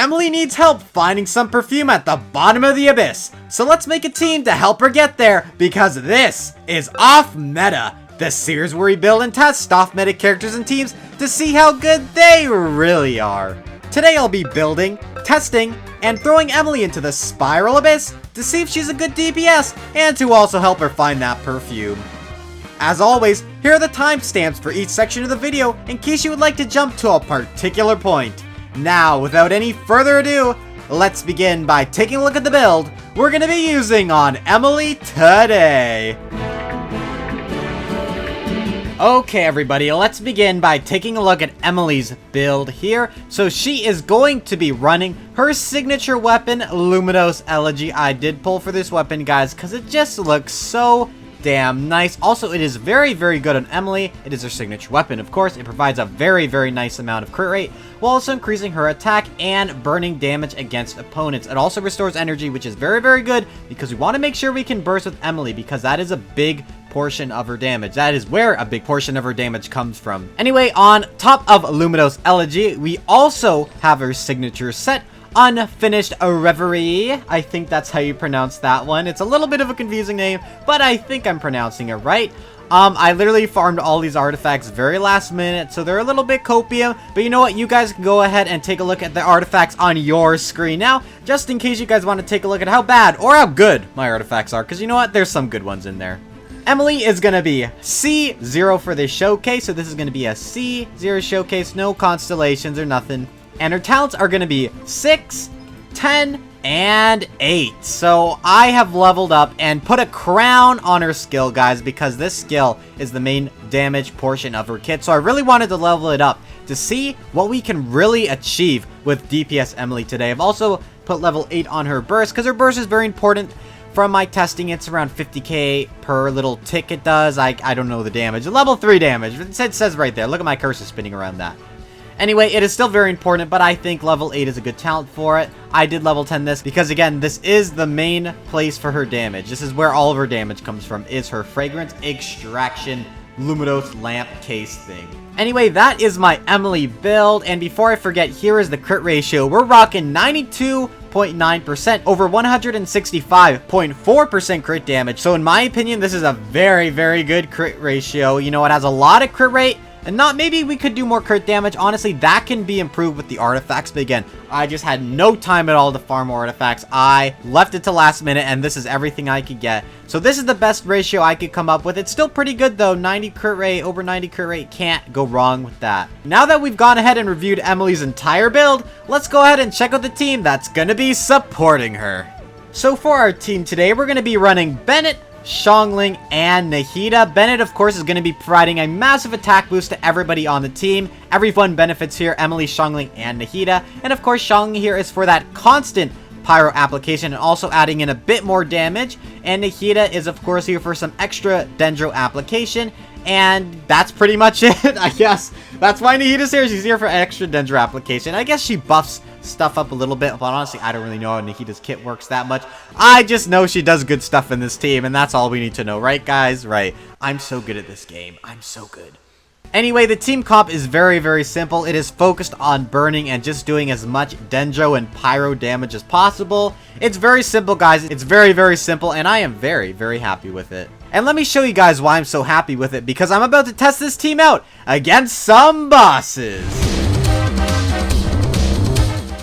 Emilie needs help finding some perfume at the bottom of the abyss. So let's make a team to help her get there, because this is Off Meta, the series where we build and test off meta characters and teams to see how good they really are. Today I'll be building, testing, and throwing Emilie into the Spiral Abyss to see if she's a good DPS and to also help her find that perfume. As always, here are the timestamps for each section of the video in case you would like to jump to a particular point. Now, without any further ado, let's begin by taking a look at the build we're going to be using on Emilie today. Okay everybody, let's begin by taking a look at Emilie's build here. So she is going to be running her signature weapon, Lumidouce Elegy. I did pull for this weapon, guys, because it just looks so damn nice. Also, it is very, very good on Emilie. It is her signature weapon, of course. It provides a very, very nice amount of crit rate, while also increasing her attack and burning damage against opponents. It also restores energy, which is very, very good, because we want to make sure we can burst with Emilie, because that is a big portion of her damage. That is where a big portion of her damage comes from. Anyway, on top of Lumidouce Elegy, we also have her signature set, Unfinished Reverie. I think that's how you pronounce that one. It's a little bit of a confusing name, but I think I'm pronouncing it right. I literally farmed all these artifacts very last minute, so they're a little bit copium, but you know what? You guys can go ahead and take a look at the artifacts on your screen now, just in case you guys want to take a look at how bad or how good my artifacts are, because you know what? There's some good ones in there. Emilie is going to be C0 for this showcase, so this is going to be a C0 showcase, no constellations or nothing. And her talents are going to be 6, 10, and 8. So I have leveled up and put a crown on her skill, guys, because this skill is the main damage portion of her kit. So I really wanted to level it up to see what we can really achieve with DPS Emilie today. I've also put level 8 on her burst, because her burst is very important. From my testing, it's around 50k per little tick it does. I don't know the damage. Level 3 damage. It says right there. Look at my cursor spinning around that. Anyway, it is still very important, but I think level 8 is a good talent for it. I did level 10 this because, again, this is the main place for her damage. This is where all of her damage comes from, is her Fragrance Extraction Lumidouce Lamp Case thing. Anyway, that is my Emilie build, and before I forget, here is the crit ratio. We're rocking 92.9% over 165.4% crit damage. So in my opinion, this is a very, very good crit ratio. You know, it has a lot of crit rate, and maybe we could do more crit damage. Honestly, that can be improved with the artifacts. But again, I just had no time at all to farm more artifacts. I left it to last minute, and this is everything I could get. So this is the best ratio I could come up with. It's still pretty good, though. 90 crit rate, over 90 crit rate. Can't go wrong with that. Now that we've gone ahead and reviewed Emilie's entire build, let's go ahead and check out the team that's going to be supporting her. So for our team today, we're going to be running Bennet, Xiangling, and Nahida. Bennet, of course, is going to be providing a massive attack boost to everybody on the team. Everyone benefits here, Emilie, Xiangling, and Nahida. And of course, Xiangling here is for that constant pyro application and also adding in a bit more damage. And Nahida is, of course, here for some extra dendro application. And that's pretty much it, I guess. That's why Nahida's here. She's here for extra dendro application. I guess she buffs stuff up a little bit, but honestly, I don't really know how Nahida's kit works that much. I just know she does good stuff in this team, and that's all we need to know, right, guys? Right. I'm so good at this game. I'm so good. Anyway, the team comp is very, very simple. It is focused on burning and just doing as much dendro and pyro damage as possible. It's very simple, guys. It's very, very simple, and I am very, very happy with it. And let me show you guys why I'm so happy with it, because I'm about to test this team out against some bosses.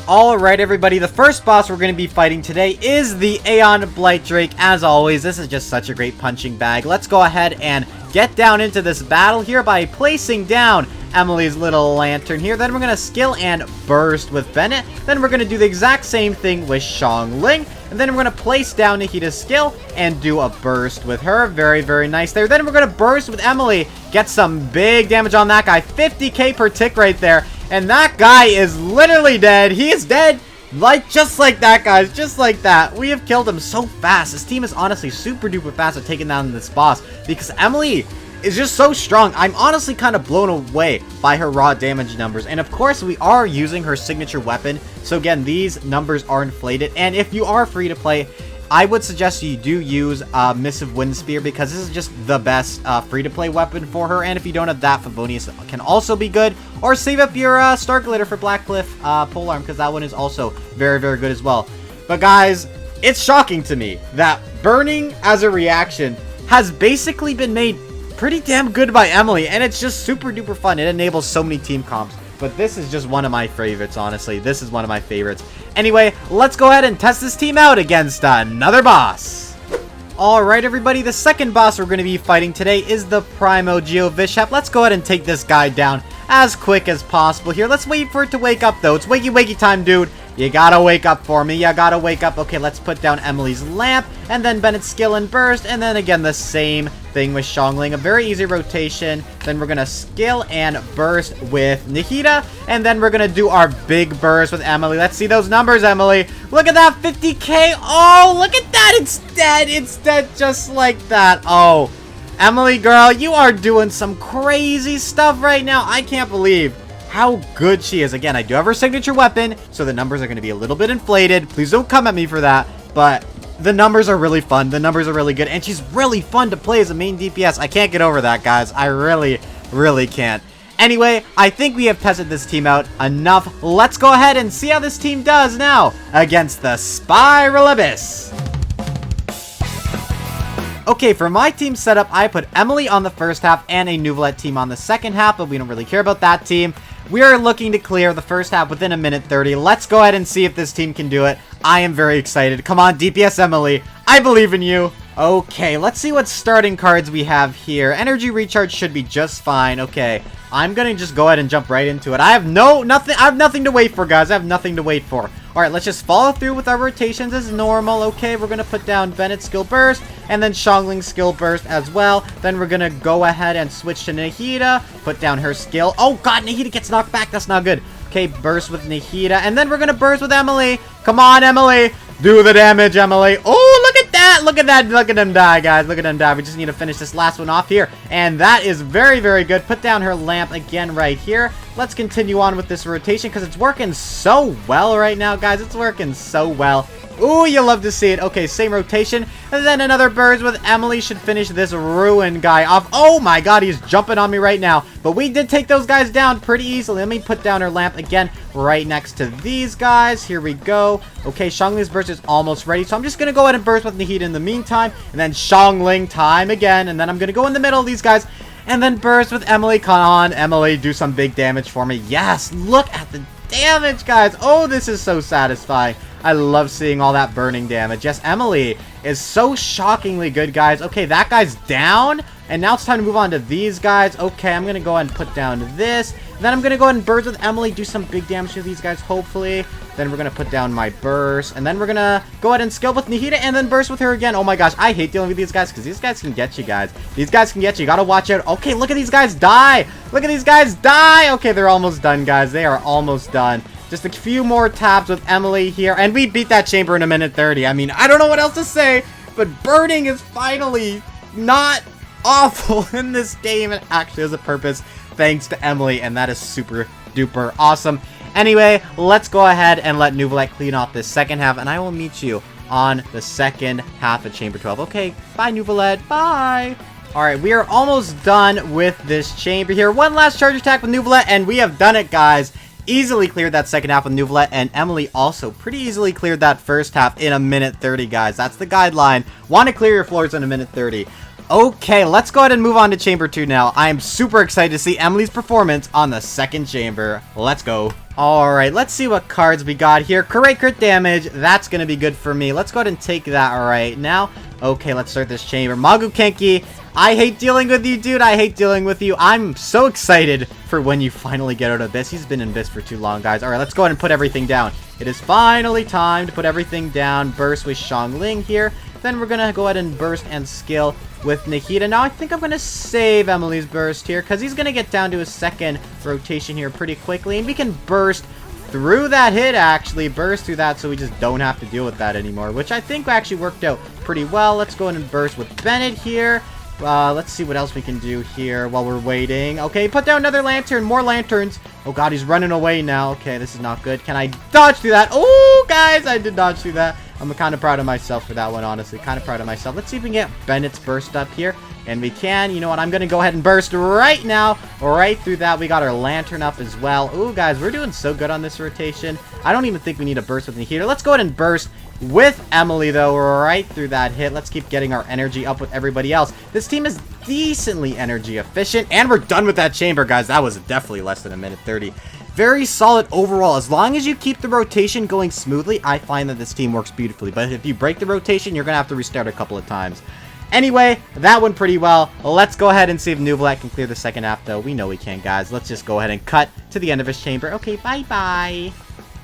Alright everybody, the first boss we're going to be fighting today is the Aeon Blight Drake. As always, this is just such a great punching bag. Let's go ahead and get down into this battle here by placing down Emilie's little lantern here. Then we're going to skill and burst with Bennet. Then we're going to do the exact same thing with Xiangling. And then we're going to place down Nahida's skill and do a burst with her. Very, very nice there. Then we're going to burst with Emilie. Get some big damage on that guy. 50k per tick right there. And that guy is literally dead. He is dead. Just like that, guys. Just like that. We have killed him so fast. This team is honestly super duper fast at taking down this boss, because Emilie is just so strong. I'm honestly kind of blown away by her raw damage numbers. And of course, we are using her signature weapon. So again, these numbers are inflated. And if you are free to play I would suggest you do use Missive Wind Spear because this is just the best free-to-play weapon for her. And if you don't have that, Favonius can also be good. Or save up your Star Glitter for Blackcliff Polearm because that one is also very, very good as well. But guys, it's shocking to me that burning as a reaction has basically been made pretty damn good by Emilie, and it's just super duper fun. It enables so many team comps, but this is just one of my favorites, honestly. This is one of my favorites. Anyway, let's go ahead and test this team out against another boss. Alright everybody, the second boss we're going to be fighting today is the Primo Geovishap. Let's go ahead and take this guy down as quick as possible here. Let's wait for it to wake up though. It's wakey time, dude. You gotta wake up for me. You gotta wake up. Okay, let's put down Emilie's lamp, and then Bennet's skill and burst, and then again the same thing with Xiangling. A very easy rotation. Then we're gonna skill and burst with Nahida, and then we're gonna do our big burst with Emilie. Let's see those numbers, Emilie. Look at that, 50k. Oh, look at that. It's dead. It's dead just like that. Oh, Emilie, girl, you are doing some crazy stuff right now. I can't believe how good she is. Again, I do have her signature weapon, so the numbers are going to be a little bit inflated. Please don't come at me for that, but the numbers are really fun. The numbers are really good, and she's really fun to play as a main DPS. I can't get over that, guys. I really can't. Anyway, I think we have tested this team out enough. Let's go ahead and see how this team does now against the Spiral Abyss. Okay, for my team setup, I put Emilie on the first half and a Nuvolette team on the second half, but we don't really care about that team. We are looking to clear the first half within a minute 30. Let's go ahead and see if this team can do it. I am very excited. Come on, DPS Emilie. I believe in you. Okay, let's see what starting cards we have here. Energy recharge should be just fine. Okay, I'm gonna just go ahead and jump right into it. I have nothing to wait for, guys. I have nothing to wait for. Alright, let's just follow through with our rotations as normal. Okay, we're gonna put down Bennet's skill burst, and then Xiangling's skill burst as well. Then we're gonna go ahead and switch to Nahida, put down her skill. Oh god, Nahida gets knocked back. That's not good. Okay, burst with Nahida, and then we're gonna burst with Emilie. Come on, Emilie. Do the damage, Emilie. Oh, look at that. Look at that. Look at them die, guys. Look at them die. We just need to finish this last one off here. And that is very, very good. Put down her lamp again right here. Let's continue on with this rotation because it's working so well right now, guys. It's working so well. Ooh, you love to see it. Okay, same rotation. And then another burst with Emilie should finish this ruin guy off. Oh my god, he's jumping on me right now. But we did take those guys down pretty easily. Let me put down her lamp again right next to these guys. Here we go. Okay, Xiangling's burst is almost ready. So I'm just going to go ahead and burst with Nahida in the meantime. And then Xiangling time again. And then I'm going to go in the middle of these guys. And then burst with Emilie. Come on, Emilie, do some big damage for me. Yes, look at the damage, guys. Oh, this is so satisfying. I love seeing all that burning damage. Yes, Emilie is so shockingly good, guys. Okay, that guy's down. And now it's time to move on to these guys. Okay, I'm going to go ahead and put down this. Then I'm going to go ahead and burst with Emilie. Do some big damage to these guys, hopefully. Then we're going to put down my burst. And then we're going to go ahead and skill with Nahida and then burst with her again. Oh my gosh, I hate dealing with these guys because these guys can get you, guys. These guys can get you. You got to watch out. Okay, look at these guys die. Look at these guys die. Okay, they're almost done, guys. They are almost done. Just a few more taps with Emilie here. And we beat that chamber in a minute 30. I mean, I don't know what else to say. But burning is finally not awful in this game. It actually has a purpose thanks to Emilie. And that is super duper awesome. Anyway, let's go ahead and let Nuvolette clean off this second half. And I will meet you on the second half of Chamber 12. Okay, bye Nuvolette. Bye. Alright, we are almost done with this chamber here. One last charge attack with Nuvolette. And we have done it, guys. Easily cleared that second half with Nuvolette, and Emilie also pretty easily cleared that first half in a minute 30, guys. That's the guideline. Want to clear your floors in a minute 30. Okay, let's go ahead and move on to Chamber 2 now. I am super excited to see Emilie's performance on the second chamber. Let's go. Alright, let's see what cards we got here. Crit damage, that's going to be good for me. Let's go ahead and take that right now. Okay, let's start this chamber. Magu Kenki, I hate dealing with you, dude. I hate dealing with you. I'm so excited for when you finally get out of Abyss. He's been in Abyss for too long, guys. Alright, let's go ahead and put everything down. It is finally time to put everything down. Burst with Xiangling here. Then we're going to go ahead and burst and skill with Nahida. Now, I think I'm going to save Emilie's burst here because he's going to get down to his second rotation here pretty quickly. And we can burst through that hit, actually. Burst through that so we just don't have to deal with that anymore, which I think actually worked out pretty well. Let's go ahead and burst with Bennet here. Let's see what else we can do here while we're waiting. Okay, put down another lantern. More lanterns. Oh, God, he's running away now. Okay, this is not good. Can I dodge through that? Oh, guys, I did dodge through that. I'm kind of proud of myself for that one, honestly. Kind of proud of myself. Let's see if we can get Bennet's burst up here. And we can. You know what? I'm going to go ahead and burst right now. Right through that. We got our lantern up as well. Ooh, guys, we're doing so good on this rotation. I don't even think we need a burst with Nahida. Let's go ahead and burst with Emilie, though, right through that hit. Let's keep getting our energy up with everybody else. This team is decently energy efficient. And we're done with that chamber, guys. That was definitely less than a minute 30. Very solid overall. As long as you keep the rotation going smoothly, I find that this team works beautifully. But if you break the rotation, you're going to have to restart a couple of times. Anyway, that went pretty well. Let's go ahead and see if Nouvellette can clear the second half, though. We know we can, guys. Let's just go ahead and cut to the end of his chamber. Okay, bye-bye.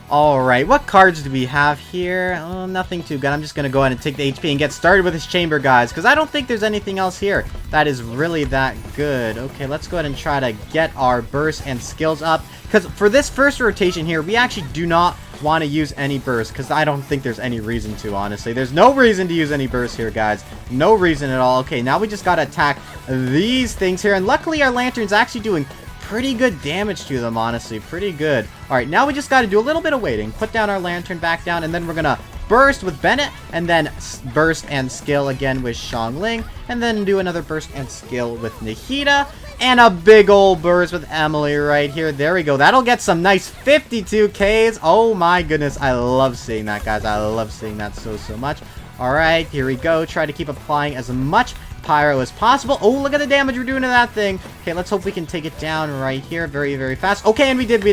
Alright, what cards do we have here? Oh, nothing too good. I'm just going to go ahead and take the HP and get started with his chamber, guys, because I don't think there's anything else here that is really that good. Okay, let's go ahead and try to get our burst and skills up, because for this first rotation here, we actually do not want to use any burst, because I don't think there's any reason to, honestly. There's no reason to use any burst here, guys. No reason at all. Okay, now we just got to attack these things here, and luckily our lantern's actually doing pretty good damage to them, honestly. Pretty good. Alright, now we just got to do a little bit of waiting. Put down our lantern back down, and then we're going to burst with Bennet, and then burst and skill again with Xiangling, and then do another burst and skill with Nahida, and a big old burst with Emilie right here. There we go. That'll get some nice 52Ks. Oh my goodness. I love seeing that, guys. I love seeing that so much. Alright, here we go. Try to keep applying as much pyro as possible. Oh, look at the damage we're doing to that thing. Okay, let's hope we can take it down right here very fast. Okay, and we did.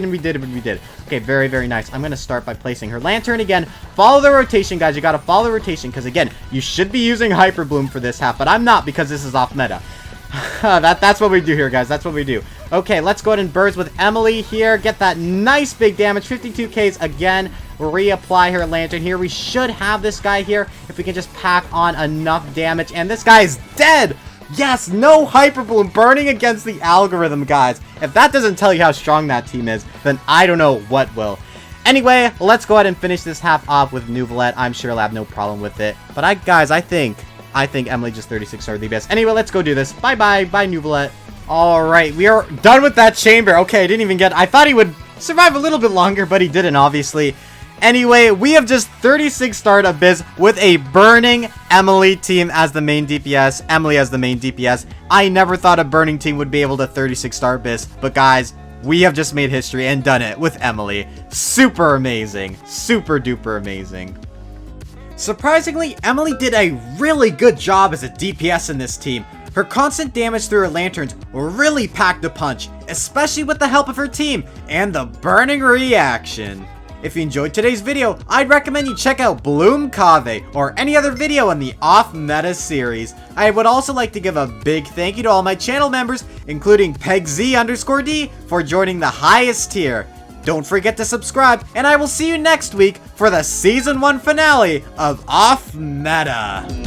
Okay, very nice. I'm going to start by placing her lantern again. Follow the rotation, guys. You got to follow the rotation because, again, you should be using Hyper Bloom for this half, but I'm not because this is off meta. That's what we do here, guys. That's what we do. Okay, let's go ahead and burst with Emilie here. Get that nice big damage. 52Ks again. Reapply her lantern here. We should have this guy here if we can just pack on enough damage. And this guy is dead. Yes, no Hyper Bloom burning against the algorithm, guys. If that doesn't tell you how strong that team is, then I don't know what will. Anyway, let's go ahead and finish this half off with Nouvellette. I'm sure I'll have no problem with it. But I think Emilie just 36 starred the best. Anyway, let's go do this. Bye-bye. Bye, Nouvellette. Alright, we are done with that chamber. Okay, I thought he would survive a little bit longer, but he didn't, obviously. Anyway, we have just 36 starred Abyss with a burning Emilie team as the main DPS. Emilie as the main DPS. I never thought a burning team would be able to 36 star Abyss, but guys, we have just made history and done it with Emilie. Super amazing. Super duper amazing. Surprisingly, Emilie did a really good job as a DPS in this team. Her constant damage through her lanterns really packed a punch, especially with the help of her team and the burning reaction. If you enjoyed today's video, I'd recommend you check out Bloom Cave or any other video in the Off Meta series. I would also like to give a big thank you to all my channel members, including PegZ_D, for joining the highest tier. Don't forget to subscribe, and I will see you next week for the Season 1 finale of Off Meta.